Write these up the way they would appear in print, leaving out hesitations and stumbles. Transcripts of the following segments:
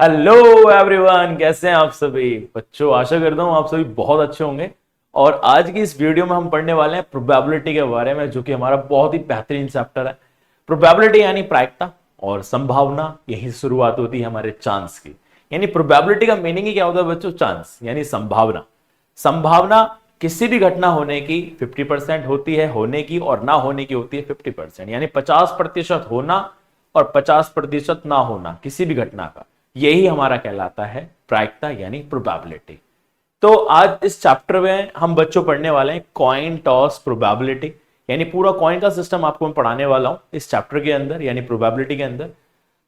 Hello everyone, कैसे हैं आप सभी बच्चों। आशा करता हूं आप सभी बहुत अच्छे होंगे। और आज की इस वीडियो में हम पढ़ने वाले हैं प्रोबेबिलिटी के बारे में, जो कि हमारा बहुत ही बेहतरीन चैप्टर है। प्रोबेबिलिटी यानी प्रायिकता और संभावना, यही शुरुआत होती है हमारे चांस की। यानी प्रोबेबिलिटी का मीनिंग ही क्या होता है बच्चों? चांस यानी संभावना। संभावना किसी भी घटना होने की 50% होती है, होने की, और ना होने की होती है 50%। यानी 50% होना और 50% ना होना किसी भी घटना का, यही हमारा कहलाता है प्रायिकता यानी प्रोबेबिलिटी। तो आज इस चैप्टर में हम बच्चों पढ़ने वाले हैं कॉइन टॉस प्रोबेबिलिटी, यानी पूरा कॉइन का सिस्टम आपको मैं पढ़ाने वाला हूं इस चैप्टर के अंदर, यानी प्रोबेबिलिटी के अंदर।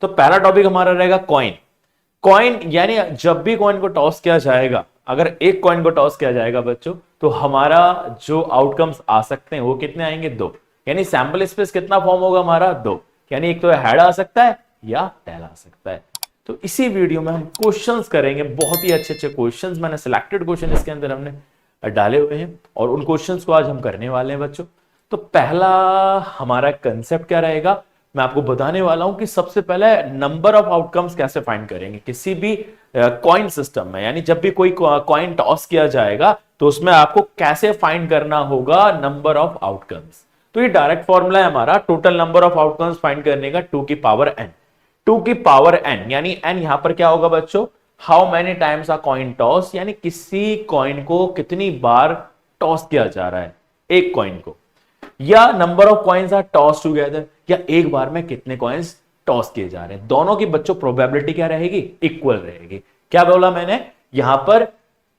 तो पहला टॉपिक हमारा रहेगा कॉइन। कॉइन यानी जब भी कॉइन को टॉस किया जाएगा, अगर एक कॉइन को टॉस किया जाएगा बच्चों, तो हमारा जो आउटकम्स आ सकते हैं वो कितने आएंगे? दो। यानी सैंपल स्पेस कितना फॉर्म होगा हमारा? दो। यानी एक तो हेड आ सकता है या टेल आ सकता है। तो इसी वीडियो में हम क्वेश्चंस करेंगे, बहुत ही अच्छे अच्छे क्वेश्चंस, मैंने सिलेक्टेड क्वेश्चन इसके अंदर हमने डाले हुए हैं और उन क्वेश्चंस को आज हम करने वाले हैं बच्चों। तो पहला हमारा कंसेप्ट क्या रहेगा, मैं आपको बताने वाला हूं कि सबसे पहले नंबर ऑफ आउटकम्स कैसे फाइंड करेंगे किसी भी कॉइन सिस्टम में। यानी जब भी कोई कॉइन टॉस किया जाएगा तो उसमें आपको कैसे फाइंड करना होगा नंबर ऑफ आउटकम्स। तो ये डायरेक्ट फॉर्मूला है हमारा total number of outcomes find करने का, 2 की पावर n। 2 की पावर n यानी n यहां पर क्या होगा बच्चों? How many times a coin toss, यानी किसी कॉइन को कितनी बार टॉस किया जा रहा है, एक कॉइन को। या number of coins are toss together, या एक बार में कितने कॉइन्स टॉस किए जा रहे हैं। दोनों की बच्चों प्रोबेबिलिटी क्या रहेगी? इक्वल रहेगी। क्या बोला मैंने यहां पर?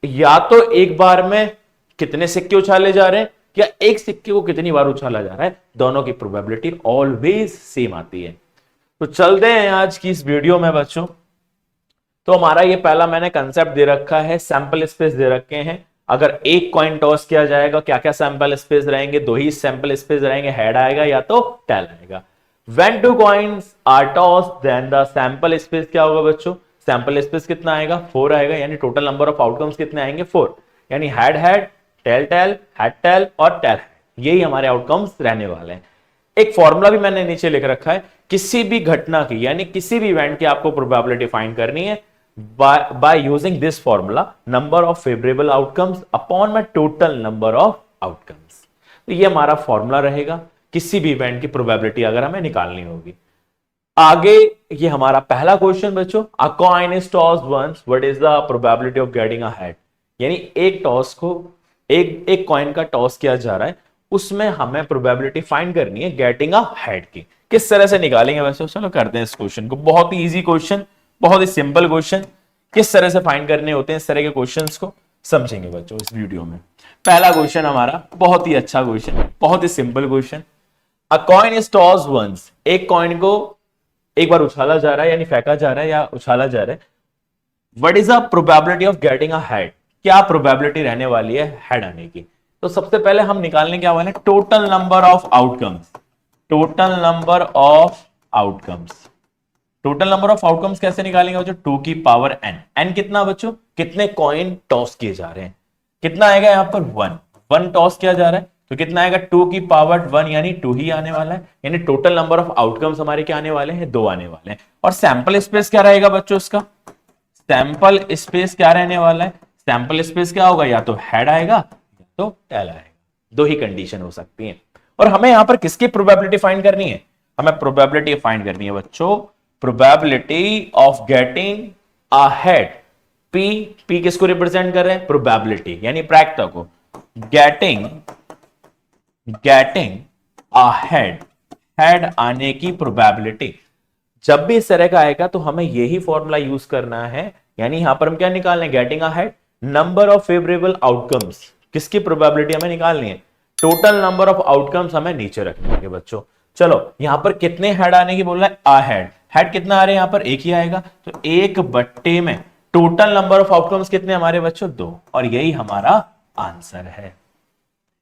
या तो एक बार में कितने सिक्के उछाले जा रहे हैं, या एक सिक्के को कितनी बार उछाला जा रहा है, दोनों की प्रोबेबिलिटी ऑलवेज सेम आती है। तो चलते हैं आज की इस वीडियो में बच्चों। तो हमारा ये पहला मैंने कंसेप्ट दे रखा है, सैंपल स्पेस दे रखे हैं। अगर एक कॉइन टॉस किया जाएगा, क्या क्या सैंपल स्पेस रहेंगे? दो ही सैंपल स्पेस रहेंगे, हेड आएगा या तो टेल आएगा। When two coins are tossed, then the sample space क्या होगा बच्चों? सैंपल स्पेस कितना आएगा? 4 आएगा। यानी टोटल नंबर ऑफ आउटकम्स कितने आएंगे? 4। यानी head head, tail tail, head tail और टेल हेड, यही हमारे आउटकम्स रहने वाले हैं। एक फॉर्मूला भी मैंने नीचे लिख रखा है, किसी भी घटना की यानी किसी भी इवेंट की आपको प्रोबेबिलिटी फाइंड करनी है by using this formula, number of favourable outcomes upon my total number of outcomes. तो ये हमारा फॉर्मूला रहेगा किसी भी इवेंट की प्रोबेबिलिटी अगर हमें निकालनी होगी। आगे ये हमारा पहला क्वेश्चन बच्चों, a coin is tossed once, what is the probability of getting a head. यानी एक टॉस को एक कॉइन का टॉस किया जा रहा है, उसमें हमें प्रोबेबिलिटी फाइंड करनी है गेटिंग अ हेड की। किस तरह से निकालेंगे वैसे? चलो करते हैं इस क्वेश्चन को। बहुत ही इजी क्वेश्चन, बहुत ही सिंपल क्वेश्चन। किस तरह से फाइंड करने होते हैं इस तरह के क्वेश्चंस को समझेंगे बच्चों इस वीडियो में। पहला क्वेश्चन हमारा बहुत ही अच्छा क्वेश्चन, बहुत ही simple question. A coin is tossed once, एक कॉइन को एक बार उछाला जा रहा है, यानी फेंका जा रहा है या उछाला जा रहा है। What is the probability of getting a head, क्या प्रोबेबिलिटी रहने वाली है हेड आने की? तो सबसे पहले हम निकालने क्या वाले हैं? Total number of outcomes. Total number of outcomes, total number of outcomes कैसे निकालेंगे बच्चों? 2 की पावर n। n कितना बच्चों? कितने कॉइन टॉस किए जा रहे हैं, कितना आएगा यहां पर? 1। 1 टॉस किया जा रहा है तो कितना आएगा? 2 की पावर 1 यानी 2 ही आने वाला है। यानी टोटल नंबर ऑफ आउटकम्स हमारे क्या आने वाले हैं? 2 आने वाले हैं। और सैंपल स्पेस क्या रहेगा बच्चों इसका? सैंपल स्पेस क्या रहने वाला है? सैंपल स्पेस क्या होगा? या तो हेड आएगा या तो टेल आएगा, दो ही कंडीशन हो सकती है। और हमें यहां पर किसकी प्रोबेबिलिटी फाइंड करनी है? हमें प्रोबेबिलिटी फाइंड करनी है बच्चों, probability of getting a head. P, P किसको रिप्रेजेंट कर रहे हैं? प्रोबेबिलिटी यानी प्रायिकता को। गेटिंग अ हेड, हेड आने की प्रोबेबिलिटी। जब भी इस तरह का आएगा तो हमें यही फॉर्मूला यूज करना है। यानी यहां पर हम क्या निकालने? Getting a head, number of favourable outcomes, किसकी प्रोबेबिलिटी हमें निकालनी है? टोटल नंबर ऑफ आउटकम्स हमें नीचे रखने हैं बच्चों। चलो यहां पर कितने हेड आने की बोल रहा है? आ हेड। हेड कितना आ रहे हैं? यहां पर एक ही आएगा, तो एक बट्टे में टोटल नंबर ऑफ आउटकम्स कितने हमारे बच्चों? 2। और यही हमारा आंसर है।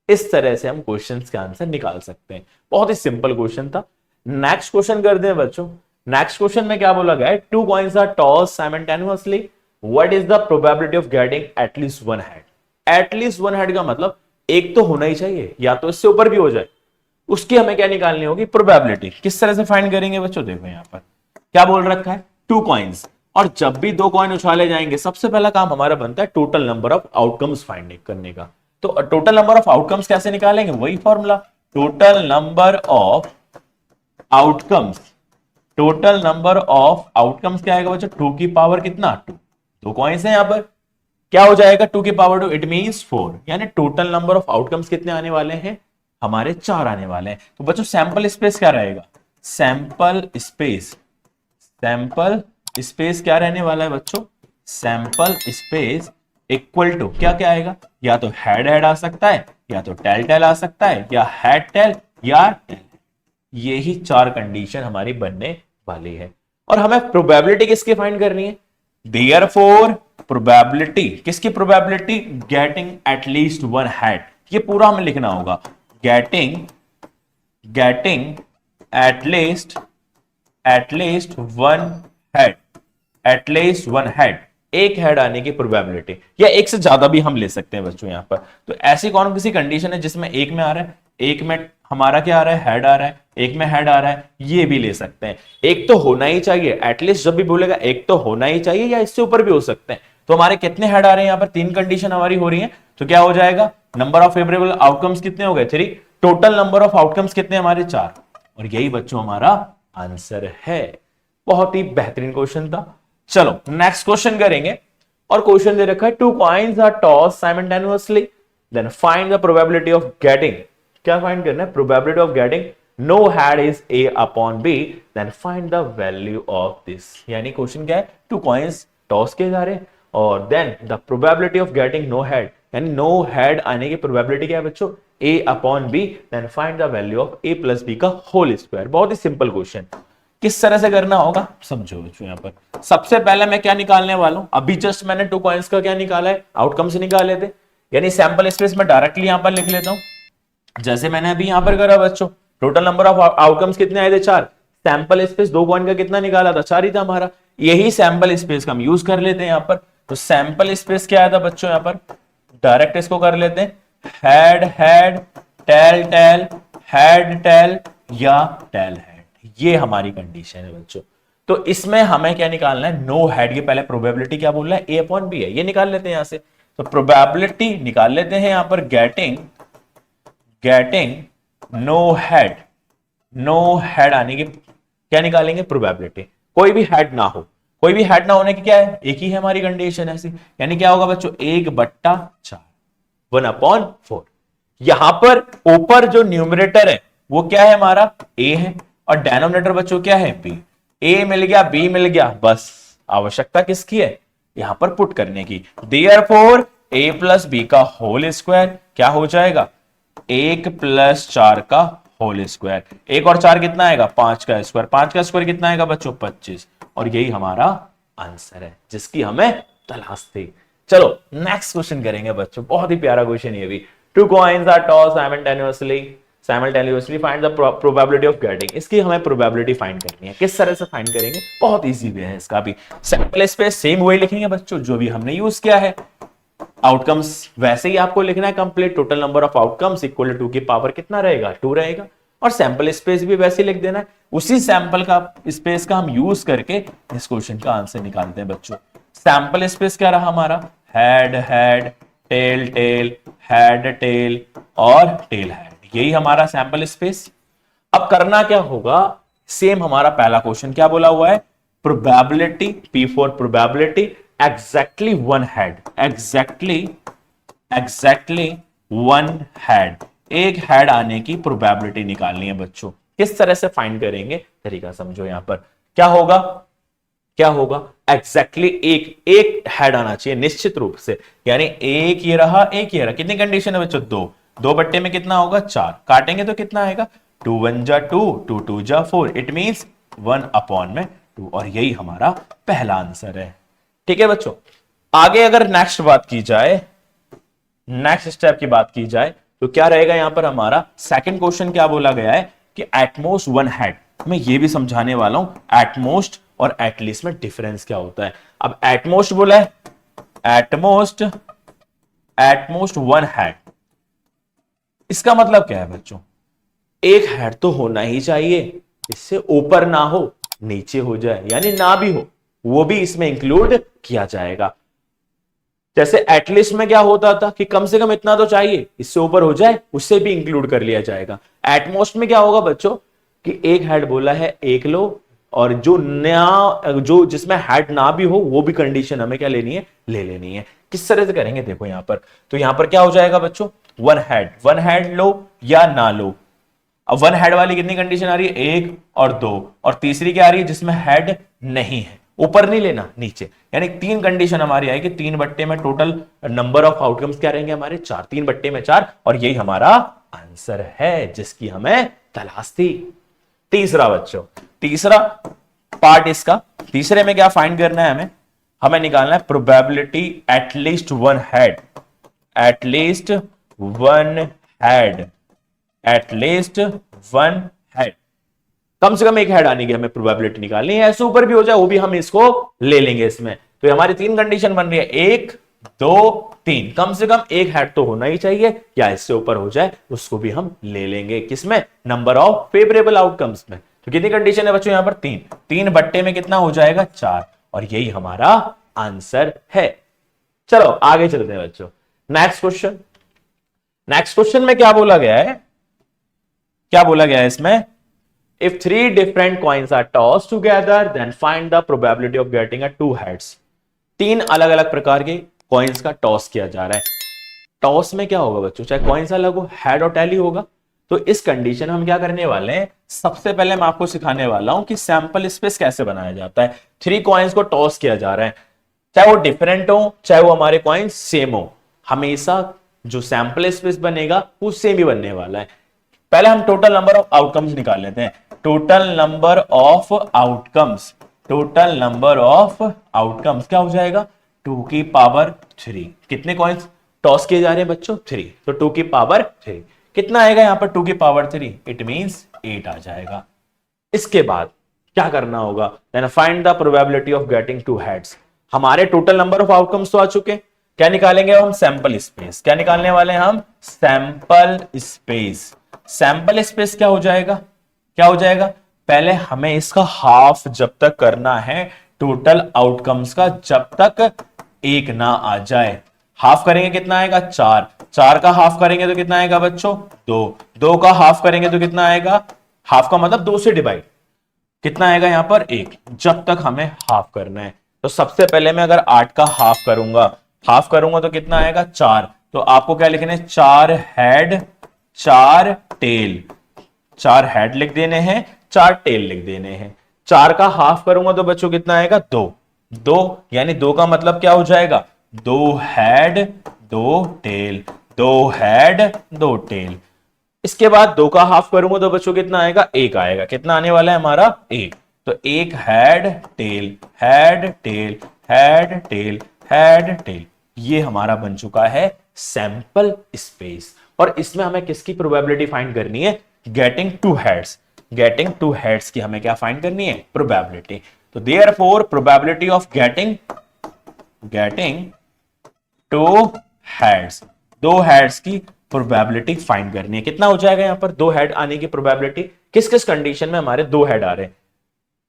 इस तरह से हम क्वेश्चंस के आंसर निकाल सकते हैं। बहुत ही सिंपल क्वेश्चन था। नेक्स्ट क्वेश्चन करते हैं बच्चों। नेक्स्ट क्वेश्चन में क्या बोला गया है? 2 coins are toss simultaneously, what is the probability of getting at least 1 head. At least 1 head का मतलब एक तो होना ही चाहिए, या तो इससे ऊपर भी हो जाए। उसकी हमें क्या निकालनी होगी? प्रोबेबिलिटी। किस तरह से फाइंड करेंगे बच्चों? देखो यहां पर क्या बोल रखा है? 2 कॉइन्स, और जब भी दो कॉइन उछाले जाएंगे सबसे पहला काम हमारा बनता है total number of outcomes find करने का। तो टोटल नंबर ऑफ आउटकम्स कैसे निकालेंगे, वही formula, total number of outcomes. Total number of outcomes क्या आएगा बच्चों, 2 की पावर कितना 2, दो कॉइन्स हैं यहां पर, क्या हो जाएगा 2 की पावर 2, इट मींस 4, यानी टोटल नंबर ऑफ आउटकम्स कितने आने वाले हैं, हमारे 4 आने वाले हैं। तो बच्चों सैंपल स्पेस क्या रहेगा, सैंपल स्पेस, सैंपल स्पेस क्या रहने वाला है बच्चों, सैंपल स्पेस इक्वल टू क्या क्या आएगा, या तो हेड हेड आ सकता है, या तो टेल टेल आ सकता है, या हेड टेल या टेल। यही 4 कंडीशन हमारी बनने वाली है। और हमें प्रोबेबिलिटी किसकी फाइंड करनी है, देयरफॉर प्रोबेबिलिटी, किसकी probability, getting at least one head, ये पूरा हमें लिखना होगा, getting at least one head, at least one head, एक हेड आने की प्रोबेबिलिटी, या एक से ज्यादा भी हम ले सकते हैं बच्चों यहां पर। तो ऐसी कौन सी कंडीशन है जिसमें एक में आ रहा है, एक में हमारा क्या आ रहा है, हेड आ रहा है, एक में हेड आ रहा है, ये भी ले सकते हैं। एक तो होना ही चाहिए, एटलीस्ट जब भी बोलेगा एक तो होना ही चाहिए, या इससे ऊपर भी हो सकते हैं। तो हमारे कितने हेड आ रहे हैं यहां पर, 3 कंडीशन हमारी हो रही है। तो क्या हो जाएगा, नंबर ऑफ फेवरेबल आउटकम्स कितने हो गए 3, टोटल नंबर ऑफ आउटकम्स कितने हमारे 4, और यही बच्चों हमारा आंसर है। बहुत ही बेहतरीन क्वेश्चन था। चलो नेक्स्ट क्वेश्चन करेंगे, और क्वेश्चन दे रखा है 2 coins are toss simultaneously, then find the probability of getting, क्या फाइंड करना है, probability of getting no head is a upon b, then find the value of this. यानी क्वेश्चन क्या है, 2 कॉइन्स टॉस किए जा रहे हैं, और then the probability of getting no head, यानी नो हेड आने की प्रोबेबिलिटी क्या है बच्चों, a upon b, then find the value of a plus b का होल स्क्वायर। बहुत ही सिंपल क्वेश्चन, किस तरह से करना होगा समझो बच्चों। यहां पर सबसे पहले मैं क्या निकालने वाला हूं, अभी जस्ट मैंने 2 कॉइन्स का क्या निकाला है, आउटकम से निकाले थे, यानी सैंपल स्पेस में डायरेक्टली यहां पर लिख लेता हूं, जैसे मैंने अभी यहां पर करा बच्चों। टोटल नंबर ऑफ आउटकम्स कितने आए थे 4, सैंपल स्पेस 2 कॉइन का कितना निकाला था 4 ही था हमारा, यही सैंपल स्पेस का हम यूज कर लेते हैं यहां पर। तो सैंपल स्पेस क्या आया था बच्चों, यहां पर डायरेक्ट इसको कर लेते हैं, head head tail tail, head tail या टेल हेड, ये हमारी कंडीशन है बच्चों। तो इसमें हमें क्या निकालना है, नो हेड की पहले प्रोबेबिलिटी क्या बोल रहा है, a अपॉन बी है, ये निकाल लेते हैं यहां से। तो प्रोबेबिलिटी निकाल लेते हैं यहां पर, गेटिंग नो हेड आने की क्या निकालेंगे, प्रोबेबिलिटी, कोई भी हेड ना हो, कोई भी हेड ना होने की क्या है, एक ही है हमारी कंडीशन ऐसी, यानी क्या होगा बच्चों 1/4, 1/4। यहां पर ऊपर जो न्यूमरेटर है वो क्या है हमारा, a है, और डेनोमिनेटर बच्चों क्या है b, a मिल गया b मिल गया, बस आवश्यकता किसकी है यहां पर पुट करने की, देयरफॉर a प्लस b का होल स्क्वायर क्या हो जाएगा, 1 + 4 का होल स्क्वायर, 1 और 4 कितना आएगा 5 का स्क्वायर, 5 का स्क्वायर कितना आएगा बच्चों 25, और यही हमारा आंसर है जिसकी हमें तलाश थी। चलो नेक्स्ट क्वेश्चन करेंगे बच्चों, बहुत ही प्यारा क्वेश्चन ये भी, 2 coins are tossed simultaneously find the probability of getting, इसकी हमें प्रोबेबिलिटी फाइंड करनी है, किस तरह से फाइंड करेंगे, बहुत इजी वे है इसका भी, सैंपल स्पेस सेम वही लिखेंगे बच्चों जो भी हमने यूज किया है, आउटकम्स वैसे ही आपको लिखना है complete, total number of outcomes equal to 2 की पावर कितना रहेगा 2 रहेगा, और सैंपल स्पेस भी वैसे ही लिख देना है, उसी सैंपल का स्पेस का हम यूज करके इस क्वेश्चन का आंसर निकालते हैं बच्चों। सैंपल स्पेस क्या रहा हमारा, head head tail tail, head tail और टेल हेड, यही हमारा सैंपल स्पेस। अब करना क्या होगा, सेम हमारा पहला क्वेश्चन क्या बोला हुआ है, probability, P for probability, exactly one head, exactly one head, एक हेड आने की प्रोबेबिलिटी निकालनी है बच्चों। किस तरह से फाइंड करेंगे, तरीका समझो। यहां पर क्या होगा एग्जैक्टली एक हेड आना चाहिए निश्चित रूप से, यानी एक ये रहा एक ये रहा, कितनी कंडीशन है बच्चों 2 बट्टे में कितना होगा 4, काटेंगे तो कितना आएगा 2 × 1 = 2, 2 × 2 = 4, इट मींस 1/2, और यही हमारा पहला आंसर है। ठीक है बच्चों, आगे अगर नेक्स्ट स्टेप की बात की जाए तो क्या रहेगा यहां पर हमारा सेकंड क्वेश्चन क्या बोला गया है कि एटमोस्ट वन हेड, मैं ये भी समझाने वाला हूं एटमोस्ट और एटलीस्ट में डिफरेंस क्या होता है। अब एटमोस्ट बोला है, एटमोस्ट वन हेड, इसका मतलब क्या है बच्चों, एक हेड तो होना ही चाहिए, इससे ऊपर ना हो नीचे हो जाए, यानी ना भी हो, वो भी इसमें इंक्लूड किया जाएगा। जैसे एटलीस्ट में क्या होता था कि कम से कम इतना तो चाहिए, इससे ऊपर हो जाए उससे भी इंक्लूड कर लिया जाएगा। एटमोस्ट में क्या होगा बच्चों कि एक हेड बोला है एक लो, और जो नया जो जिसमें हेड ना भी हो वो भी कंडीशन हमें क्या लेनी है, ले लेनी है। किस तरह से करेंगे देखो यहां पर, तो यहां पर क्या हो जाएगा बच्चों, वन हेड लो या ना लो। अब वन हेड वाली कितनी कंडीशन आ रही है, एक और दो, और तीसरी क्या आ रही है जिसमें हेड नहीं है, ऊपर नहीं लेना नीचे, यानी तीन कंडीशन हमारी आएगी। तीन बट्टे में टोटल नंबर ऑफ आउटकम्स क्या रहेंगे हमारे, चार, तीन बट्टे में चार, और यही हमारा आंसर है जिसकी हमें तलाश थी। तीसरा बच्चों, तीसरा पार्ट इसका, तीसरे में क्या फाइंड करना है हमें, हमें निकालना है probability at least one head, at least one head, at least one head, कम से कम एक हेड आने की हमें प्रोबेबिलिटी निकालनी है। ऐसे ऊपर भी हो जाए वो भी हम इसको ले लेंगे इसमें। तो हमारी तीन कंडीशन बन रही है, एक, दो, तीन, कम से कम एक हेड तो होना ही चाहिए, या इससे ऊपर हो जाए उसको भी हम ले लेंगे। किसमें, नंबर ऑफ फेवरेबल आउटकम्स में। तो कितनी कंडीशन है बच्चों यहां पर, तीन, तीन बट्टे में कितना हो जाएगा, चार, और यही हमारा आंसर है। चलो आगे चलते हैं बच्चों, नेक्स्ट क्वेश्चन। नेक्स्ट क्वेश्चन में क्या बोला गया है, क्या बोला गया है इसमें, if three different coins are tossed together then find the probability of getting a two heads। तीन अलग अलग प्रकार के कॉइन्स का टॉस किया जा रहा है। टॉस में क्या होगा बच्चों, चाहे कॉइन्स अलग हो, हेड और टैली होगा। तो इस कंडीशन में हम क्या करने वाले हैं, सबसे पहले मैं आपको सिखाने वाला हूं कि सैंपल स्पेस कैसे बनाया जाता है। थ्री कॉइन्स को टॉस किया जा रहा है, चाहे वो डिफरेंट हो चाहे वो हमारे कॉइन्स सेम हो, हमेशा जो सैंपल स्पेस बनेगा वो सेम ही बनने वाला है। पहले हम टोटल नंबर ऑफ आउटकम्स निकाल लेते हैं। Total number of outcomes, total number of outcomes क्या हो जाएगा, 2 की पावर 3। कितने कॉइन्स टॉस किए जा रहे हैं बच्चों, 3, तो 2 की पावर 3 कितना आएगा यहां पर, 2 की पावर 3, इट मींस 8 आ जाएगा। इसके बाद क्या करना होगा, then find the probability of getting two heads. हमारे टोटल नंबर ऑफ आउटकम्स तो आ चुके, क्या निकालेंगे हम, सैंपल स्पेस। क्या निकालने वाले हैं हम, सैंपल स्पेस। सैंपल स्पेस क्या हो जाएगा, क्या हो जाएगा, पहले हमें इसका हाफ जब तक करना है टोटल आउटकम्स का, जब तक एक ना आ जाए। हाफ करेंगे कितना आएगा, 4, 4 का हाफ करेंगे तो कितना आएगा बच्चों, 2, 2 का हाफ करेंगे तो कितना आएगा, हाफ का मतलब 2 से डिवाइड, कितना आएगा यहां पर 1, जब तक हमें हाफ करना है। तो सबसे पहले मैं अगर 8 का हाफ करूंगा तो कितना आएगा 4, तो आपको क्या लिखना है, 4 हेड 4 टेल, 4 हेड लिख देने हैं, 4 टेल लिख देने हैं। 4 का हाफ करूंगा तो बच्चों कितना आएगा, 2, 2 यानी 2 का मतलब क्या हो जाएगा, 2 हेड 2 टेल, 2 हेड 2 टेल। इसके बाद 2 का हाफ करूंगा तो बच्चों कितना आएगा, 1 आएगा। कितना आने वाला है हमारा, 1, तो 1 head tail, head tell, head tell, head tell, ये हमारा बन चुका है सैंपल स्पेस। और इसमें हमें किसकी प्रोबेबिलिटी फाइंड करनी है, getting two heads, getting two heads की हमें क्या फाइंड करनी है, प्रोबेबिलिटी। तो therefore probability of getting two heads, 2 heads की प्रोबेबिलिटी फाइंड करनी है। कितना हो जाएगा यहां पर, 2 हेड आने की प्रोबेबिलिटी, किस किस कंडीशन में हमारे 2 हेड आ रहे हैं,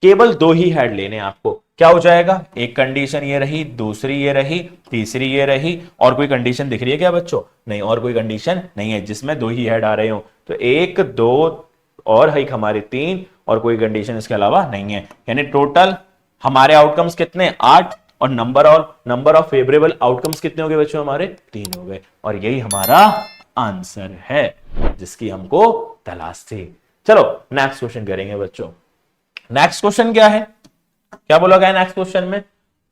केवल 2 ही हेड लेने आपको। क्या हो जाएगा, एक कंडीशन ये रही, दूसरी ये रही, तीसरी ये रही, और कोई कंडीशन दिख रही है क्या बच्चों, नहीं, और कोई कंडीशन नहीं है जिसमें 2 ही हेड आ रहे हो। तो 1, 2 और एक हमारे 3, और कोई कंडीशन इसके अलावा नहीं है। यानी टोटल हमारे आउटकम्स कितने, 8, और नंबर ऑफ फेवरेबल आउटकम्स कितने हो गए बच्चों, हमारे 3 हो गए। और यही हमारा आंसर है जिसकी हमको तलाश थी। चलो नेक्स्ट क्वेश्चन करेंगे बच्चों। नेक्स्ट क्वेश्चन क्या है, क्या बोला गया नेक्स्ट क्वेश्चन में,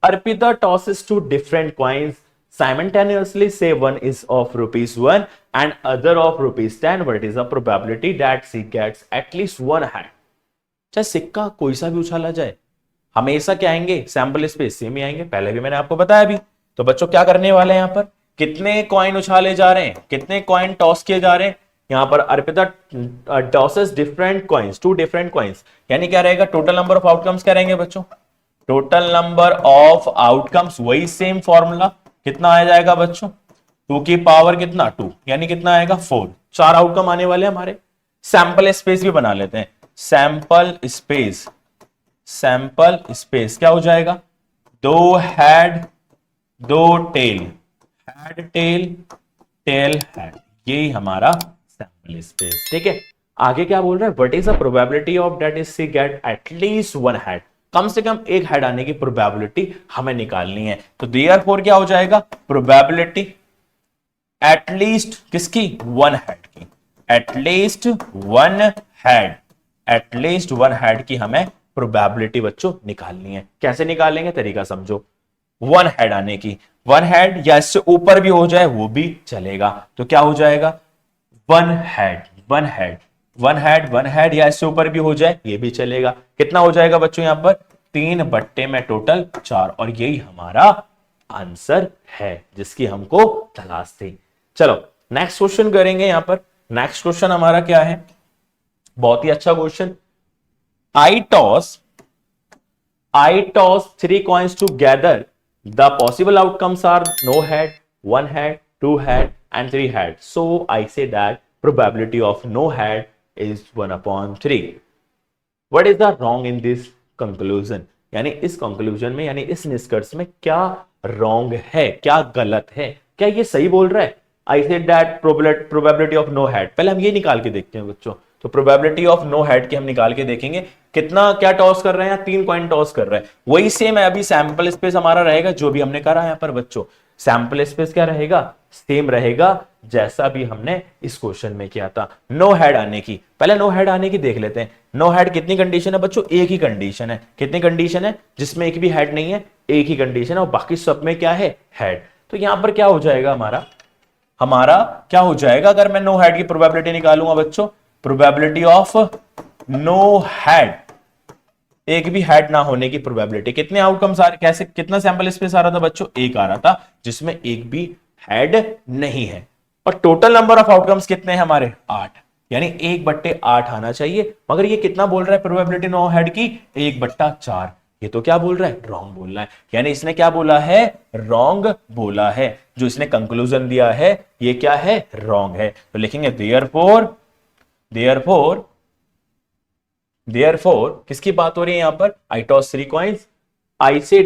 Arpita tosses two different coins simultaneously, say one is of ₹1 and other of ₹10, what is the probability that she gets at least one hand। चाहे सिक्का कोई सा भी उछाला जाए, हमेशा क्या आएंगे, सैंपल स्पेस सेम ही आएंगे, पहले भी मैंने आपको बताया भी। तो बच्चों क्या करने वाले हैं यहां पर, कितने कॉइन उछाले जा रहे हैं, कितने कॉइन टॉस किए जा रहे हैं यहां पर, Arpita tosses different coins, 2 different coins, यानी क्या रहेगा, टोटल नंबर ऑफ आउटकम्स क्या रहेंगे बच्चों, टोटल नंबर ऑफ आउटकम्स, वही सेम फॉर्मूला, कितना आ जाएगा बच्चों, 2 की पावर कितना 2, यानी कितना आएगा 4, 4 आउटकम आने वाले हमारे। सैंपल स्पेस भी बना लेते हैं, सैंपल स्पेस, सैंपल स्पेस क्या हो जाएगा, दो हेड दो tail, head tail tail head, यही हमारा सैंपल स्पेस। ठीक है, आगे क्या बोल रहा है, what is the probability of that is see get at least one head, कम से कम एक हेड आने की प्रोबेबिलिटी हमें निकालनी है। तो देयरफॉर क्या हो जाएगा, प्रोबेबिलिटी एटलीस्ट किसकी, वन हेड की, at least one head, at least one head की हमें प्रोबेबिलिटी बच्चों निकालनी है। कैसे निकालेंगे, तरीका समझो। वन हेड आने की, वन हेड या इससे ऊपर भी हो जाए वो भी चलेगा, तो क्या हो जाएगा, one head one head one head one head, या इससे ऊपर भी हो जाए ये भी चलेगा। कितना हो जाएगा बच्चों, यहां पर 3 में टोटल 4, और यही हमारा आंसर है जिसकी हमको तलाश थी। चलो नेक्स्ट क्वेश्चन करेंगे। यहां पर नेक्स्ट क्वेश्चन हमारा क्या है, बहुत ही अच्छा question. I toss 3 coins together, the possible outcomes are no head, one head, two head and three head, so I say that probability of no head is 1/3. What is the wrong in this conclusion, यानी इस conclusion में, यानी इस निष्कर्ष में क्या wrong है, क्या गलत है, क्या ये सही बोल रहा है। I said that probability of no head, पहले हम ये निकाल के देखते हैं बच्चों। तो प्रोबेबिलिटी ऑफ नो हेड की हम निकाल के देखेंगे, कितना क्या टॉस कर रहे हैं, 3 कॉइन टॉस कर रहे हैं। वही सेम है, अभी सैंपल स्पेस हमारा रहेगा जो भी हमने करा यहां पर बच्चों। सैंपल स्पेस क्या रहेगा, सेम रहेगा जैसा भी हमने इस क्वेश्चन में किया था। नो हेड आने की, पहले नो हेड आने की देख लेते हैं। नो हेड कितनी कंडीशन है बच्चों, एक ही कंडीशन है। कितनी कंडीशन है, जिसमें एक भी हेड नहीं है, एक ही कंडीशन है, और बाकी सब में क्या है, हेड। तो यहां पर क्या हो जाएगा, हमारा क्या हो जाएगा, अगर मैं नो हेड की प्रोबेबिलिटी निकालूंगा बच्चों, प्रोबेबिलिटी ऑफ नो हेड, एक भी हेड ना होने की प्रोबेबिलिटी। कितने आउटकम्स आ रहे, कैसे, कितना सैंपल स्पेस आ रहा था बच्चों, एक आ रहा था जिसमें एक भी हेड नहीं है। और टोटल नंबर ऑफ आउटकम्स कितने हैं हमारे, 8, यानी 1/8 आना चाहिए। मगर ये कितना बोल रहा है प्रोबेबिलिटी नो हेड की, 1/4। ये तो क्या बोल रहा है, रॉन्ग बोल रहा है। यानी इसने क्या बोला है, रॉन्ग बोला है। जो इसने कंक्लूजन दिया है ये क्या है, रॉन्ग है। तो लिखेंगे देयरफॉर किसकी बात हो रही है यहां पर, आई toss 3 coins, I say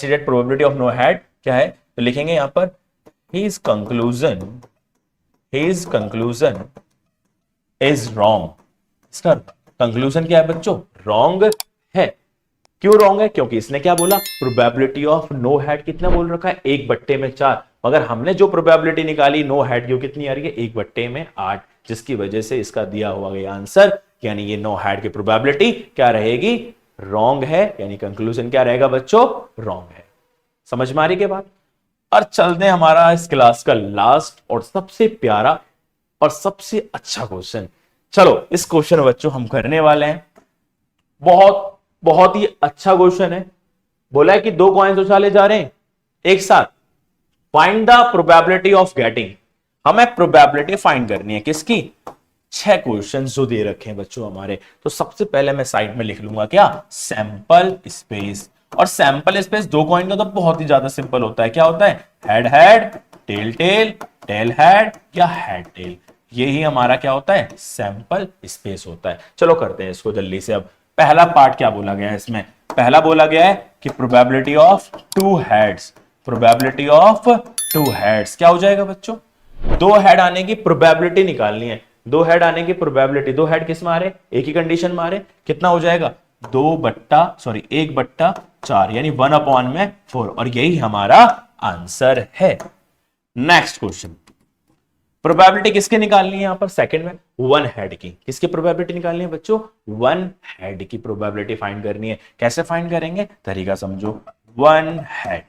that probability of no head क्या है, तो लिखेंगे यहां पर हिज कंक्लूजन इज रॉन्ग। इसका कंक्लूजन क्या है बच्चों, रॉन्ग है। क्यों रॉन्ग है, क्योंकि इसने क्या बोला, प्रोबेबिलिटी ऑफ नो हेड कितना बोल रखा है, 1/4। मगर हमने जो प्रोबेबिलिटी निकाली नो हेड की, कितनी आ रही है, 1/8, जिसकी वजह से इसका दिया हुआ गया आंसर, यानी ये नो हेड की प्रोबेबिलिटी क्या रहेगी, रॉन्ग है। यानी कंक्लूजन क्या रहेगा बच्चों, रॉन्ग है। समझ में आ रही के बात। और चलते हैं हमारा इस क्लास का लास्ट और सबसे प्यारा और सबसे अच्छा क्वेश्चन। चलो इस क्वेश्चन बच्चों हम करने वाले हैं, बहुत ही अच्छा क्वेश्चन है। बोला है कि 2 कॉइन्स उछाले जा रहे हैं एक साथ, find the probability of getting. हमें प्रोबेबिलिटी फाइंड करनी है किसकी, 6 क्वेश्चन जो दे रखे हैं बच्चों हमारे। तो सबसे पहले मैं साइड में लिख लूंगा क्या, सैंपल स्पेस। और सैंपल स्पेस 2 कॉइन का तो बहुत ही ज्यादा सिंपल होता है। क्या होता है, head head, tail tail, tail head या हेड टेल। यही हमारा क्या होता है, सैंपल स्पेस होता है। चलो करते हैं इसको जल्दी से। अब पहला पार्ट क्या बोला गया है इसमें, पहला बोला गया है कि probability of 2 heads. Probability of 2 heads क्या हो जाएगा बच्चों, 2 हेड आने की प्रोबेबिलिटी निकालनी है। 2 हेड आने की प्रोबेबिलिटी, 2 हेड किस में आ रहे, एक ही कंडीशन में आ रहे, कितना हो जाएगा, 1/4, यानी 1/4, और यही हमारा आंसर है। नेक्स्ट क्वेश्चन, प्रोबेबिलिटी किसके निकालनी है यहां पर, सेकंड में 1 हेड की। किसकी प्रोबेबिलिटी निकालनी है बच्चों, 1 हेड की प्रोबेबिलिटी फाइंड करनी है। कैसे फाइंड करेंगे, तरीका समझो। 1 हेड,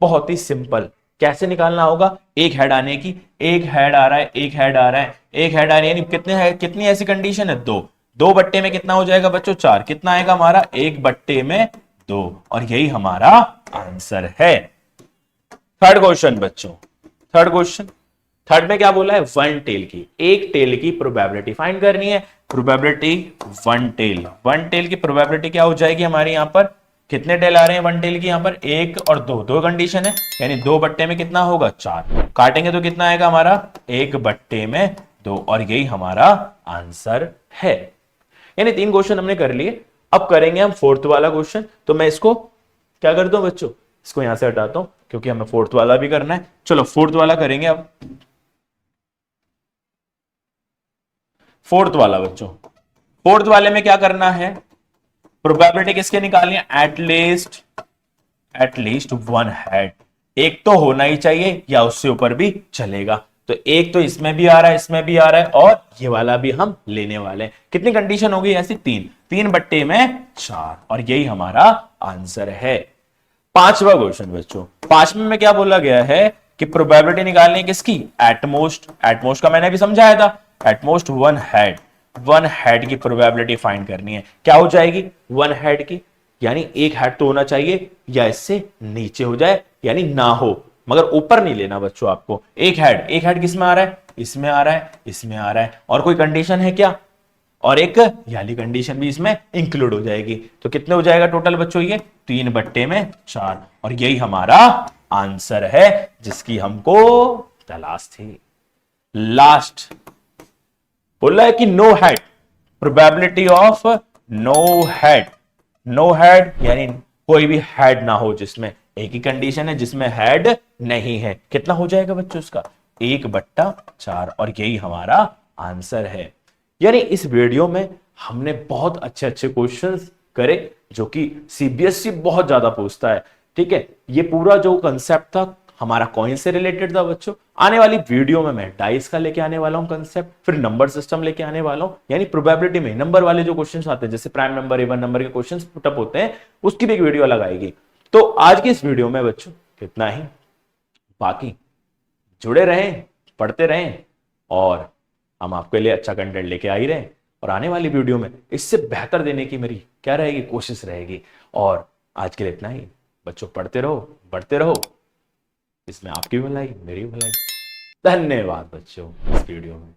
बहुत ही सिंपल। कैसे निकालना होगा, एक हेड आने की, एक हेड आ रहा है, एक हेड आ रहा है, एक हेड आ रही है, यानी कितने है, कितनी ऐसी कंडीशन है, 2। 2 में कितना हो जाएगा बच्चों, 4। कितना आएगा हमारा, 1/2, और यही हमारा आंसर है। थर्ड क्वेश्चन बच्चों, थर्ड में क्या बोला है, 1 टेल की, एक टेल की प्रोबेबिलिटी फाइंड करनी है। प्रोबेबिलिटी 1 टेल की प्रोबेबिलिटी क्या हो जाएगी हमारी यहां पर, कितने टेल आ रहे हैं 1 टेल की यहां पर, 1 और 2 कंडीशन है, यानी 2 में कितना होगा, 4। काटेंगे तो कितना आएगा हमारा, 1/2, और यही हमारा आंसर है। यानी 3 क्वेश्चन हमने कर लिए। अब करेंगे हम फोर्थ वाला क्वेश्चन। तो मैं इसको क्या करता हूं बच्चों, इसको यहां से हटाता हूं क्योंकि हमें फोर्थ वाला भी करना है। चलो फोर्थ वाला करेंगे अब। फोर्थ वाला बच्चों, फोर्थ वाले में क्या करना है, प्रोबेबिलिटी किसके निकालनी है, एटलीस्ट वन हेड, एक तो होना ही चाहिए या उससे ऊपर भी चलेगा। तो एक तो इसमें भी आ रहा है, इसमें भी आ रहा है, और ये वाला भी हम लेने वाले हैं। कितनी कंडीशन होगी ऐसी, 3, 3 बट्टे में 4, और यही हमारा आंसर है। पांचवा क्वेश्चन बच्चों, पांचवें में क्या बोला गया है कि प्रोबेबिलिटी निकालनी है किसकी, एटमोस्ट, एटमोस्ट का मैंने भी समझाया था, एटमोस्ट वन हेड की प्रोबेबिलिटी फाइंड करनी है। क्या हो जाएगी, वन हेड की, यानी एक हेड तो होना चाहिए या इससे नीचे हो जाए, यानी ना हो, मगर ऊपर नहीं लेना बच्चों आपको। एक हेड किस में आ रहा है, इसमें आ रहा है, इसमें आ रहा है, और कोई कंडीशन है क्या, और एक याली कंडीशन भी इसमें इंक्लूड हो जाएगी। तो कितने हो जाएगा टोटल बच्चों, ये 3 बट्टे में 4, और यही हमारा आंसर है जिसकी हमको तलाश थी। लास्ट बोला है कि no head, probability of no head यानी कोई भी हेड ना हो, जिसमें एक ही कंडीशन है जिसमें हेड नहीं है। कितना हो जाएगा बच्चों इसका, 1/4, और यही हमारा आंसर है। यानी इस वीडियो में हमने बहुत अच्छे अच्छे क्वेश्चंस करे जो कि सीबीएसई बहुत ज्यादा पूछता है। ठीक है, ये पूरा जो कंसेप्ट था हमारा कॉइन से रिलेटेड था बच्चों। आने वाली वीडियो में मैं डाइस का लेके आने वाला हूं कंसेप्ट, फिर नंबर सिस्टम लेके आने वाला हूं, यानी प्रोबेबिलिटी में नंबर वाले जो क्वेश्चंस आते हैं, जैसे प्राइम नंबर, इवन नंबर के क्वेश्चंस पुटअप होते हैं, उसकी भी एक वीडियो अलग आएगी। तो आज की इस वीडियो में बच्चों इतना ही। बाकी जुड़े रहें, पढ़ते रहें, और हम आपके लिए अच्छा कंटेंट लेके आ ही रहे हैं, और आने वाली वीडियो में इससे बेहतर देने की मेरी क्या रहेगी, कोशिश रहेगी। और आज के लिए इतना ही बच्चों, पढ़ते रहो, बढ़ते रहो, इसमें आपकी भी भलाई, मेरी भी भलाई। धन्यवाद बच्चों इस वीडियो में।